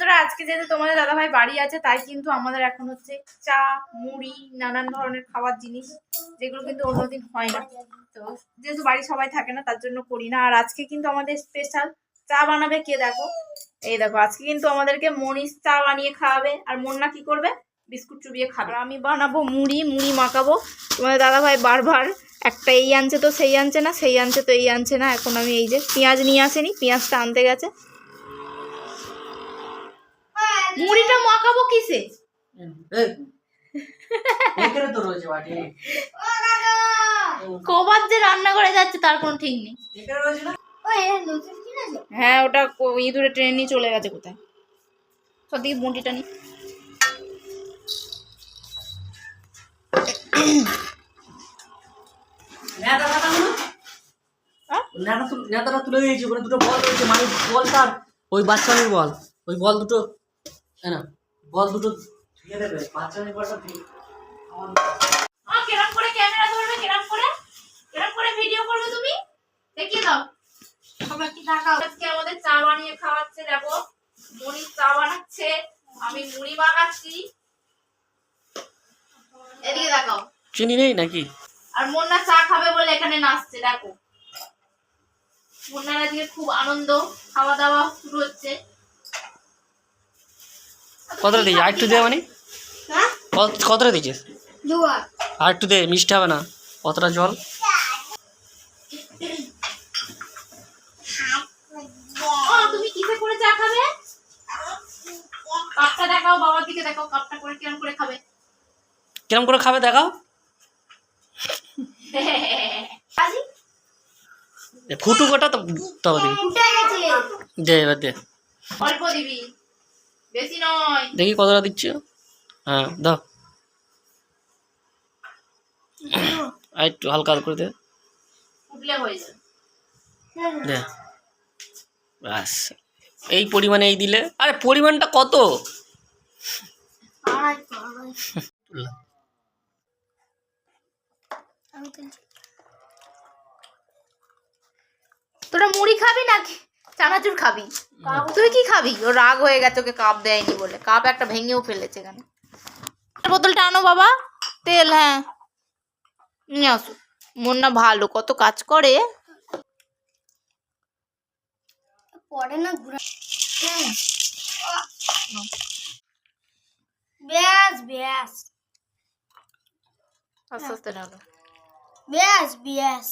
বন্ধুরা, আজকে যেহেতু তোমাদের দাদাভাই বাড়ি আছে তাই কিন্তু আমাদের এখন হচ্ছে চা, মুড়ি, নানান ধরনের খাবার জিনিস, যেগুলো কিন্তু অন্যদিন হয় না। তো যেহেতু বাড়ি সবাই থাকে না তার জন্য করি না। আর আজকে কিন্তু আমাদের স্পেশাল চা বানাবে কে দেখো, এই দেখো আজকে কিন্তু আমাদেরকে মনীষ চা বানিয়ে খাওয়াবে। আর মুন্না কি করবে, বিস্কুট চুবিয়ে খাবে। আর আমি বানাবো মুড়ি মাখাবো। তোমাদের দাদাভাই বারবার একটা এই আনছে তো সেই আনছে না, সেই আনছে তো এই আনছে না। এখন আমি এই যে পেঁয়াজ নিয়ে আসেনি, পেঁয়াজটা আনতে গেছে। মুড়িটা মাখাবো কিসে? কবার যে রান্না করে যাচ্ছে তার কোনো ঠিক নেই। হ্যাঁ, ওটা ইঁদুরে ট্রেন নিয়ে চলে গেছে কোথায়। সত্যি মুড়িটা নি নেতাটা তুলে দিয়েছি, ওখানে দুটো বল রয়েছে, মানে বলটা ওই বাচ্চাদের বল, ওই বল দুটো না, বল দুটো ধুয়ে দেবে। বাচ্চাদের বলটা কেরম করে ক্যামেরা ধরবে, কেরম করে ভিডিও করবে তুমি দেখিয়ে দাও। সবাই কি টাকা আজকে আমাদের চা বানিয়ে খাওয়াচ্ছে। দেখো মুড়ি চা বানাচ্ছে, আমি মুড়ি মাখাচ্ছি। এদিকে দেখাও, চিনি নেই নাকি? আর মুন্না চা খাবে বলে এখানে নাচছে। দেখো মুন্নার আজকে খুব আনন্দ, খাওয়া দাওয়া শুরু হচ্ছে। কতটা দিয়েছিস? আর একটু দে, মানে কতটা দিয়েছিস? আর একটু দে, মিষ্টি হবে না। কতটা জল? তুমি কিসে করে চা খাবে? কাপটা দেখাও, বাবার দিকে দেখাও, কাপটা করে কেমন করে খাবে। কিরম করে খাবে দেখাও। ফুটুকোটা তো তবে দে, এবার দে। অল্প দিবি, বেশি নয়। দেখি কতটা দিচ্ছ। হ্যাঁ দাও, আর একটু হালকা করে দে, ফুটলে হয়ে যাবে। দে ব্যাস, এই পরিমাণে এই দিলে। আরে পরিমাণটা কত? তোরা মুড়ি খাবি নাকি চানাচুর খাবি? তুই কি খাবি? ও রাগ হয়ে গেছে, ওকে কাপ দেয়নি বলে। কাপ একটা ভেঙেও ফেলেছে। এখানে বোতলটা আনো বাবা, তেল। হ্যাঁ নিয়ে আসো। মুন্না ভালো, কত কাজ করে। পড়ে না ঘুরা। ব্যাস ব্যাস, আস্তে আস্তে ঢালো। ব্যাস ব্যাস,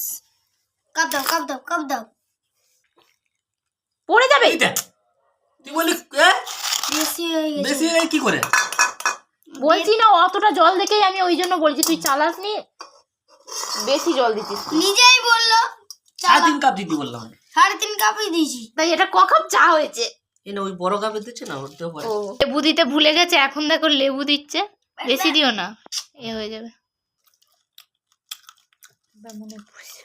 কাপ দাও কাপ দাও কাপ দাও। পড়ে যাবে। তুই বলি বেশি হয়ে গেছে। বেশি হয়ে কি করে? বলছি না অতটা জল দেখেই আমি ওই জন্য বলছি তুই চালাসনি, বেশি জল দিচ্ছিস। নিজেই বললো 3.5 কাপ দিতে বললাম। 3.5 কাপই দিয়েছি। তাই এটা ক কাপ চা হয়েছে? এনে ওই বড় কাপে দিচ্ছে না, ওতেও পারে। ও লেবু দিতে ভুলে গেছে, এখন দেখো লেবু দিচ্ছে। বেশি দিও না, এ হয়ে যাবে। মনে পড়ছে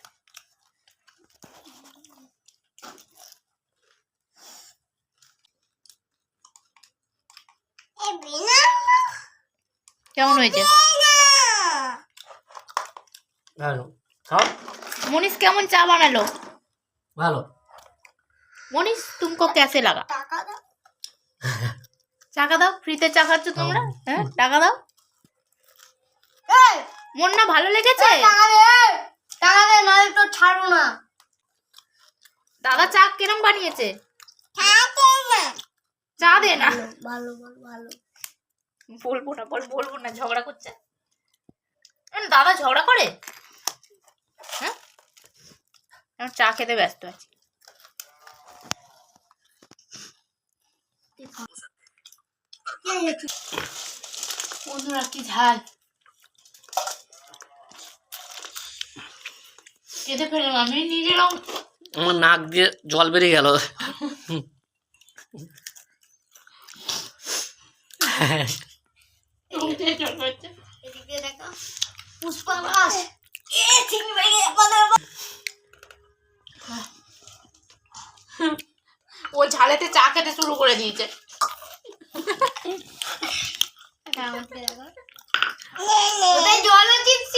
কেমন হয়েছে? ভালো খাও। মনীষ কেমন চা বানালো? ভালো। মনীষ তুমকো कैसे लगा? টাকা দাও। টাকা দাও, ফ্রিতে চা খাচ্ছ তোমরা। হ্যাঁ টাকা দাও। এই মুন্না ভালো লেগেছে? টাকা দে, নয় তো ছাড়বো না। দাদা চা কিরম বানিয়েছে? চা দে না। ভালো ভালো ভালো। বলবো না, ঝগড়া করছে। দাদা ঝগড়া করে? হ্যাঁ এখন চা খেতে ব্যস্ত আছে। বন্ধুরা কি ঝাল, কেটে ফেললাম আমি নিজেরও। আমার নাক দিয়ে জল বেরিয়ে গেল। এদিকে দেখো পুষ্পা ঘাস। ও ঝালেতে চা খেতে শুরু করে দিয়েছে। জল চিপস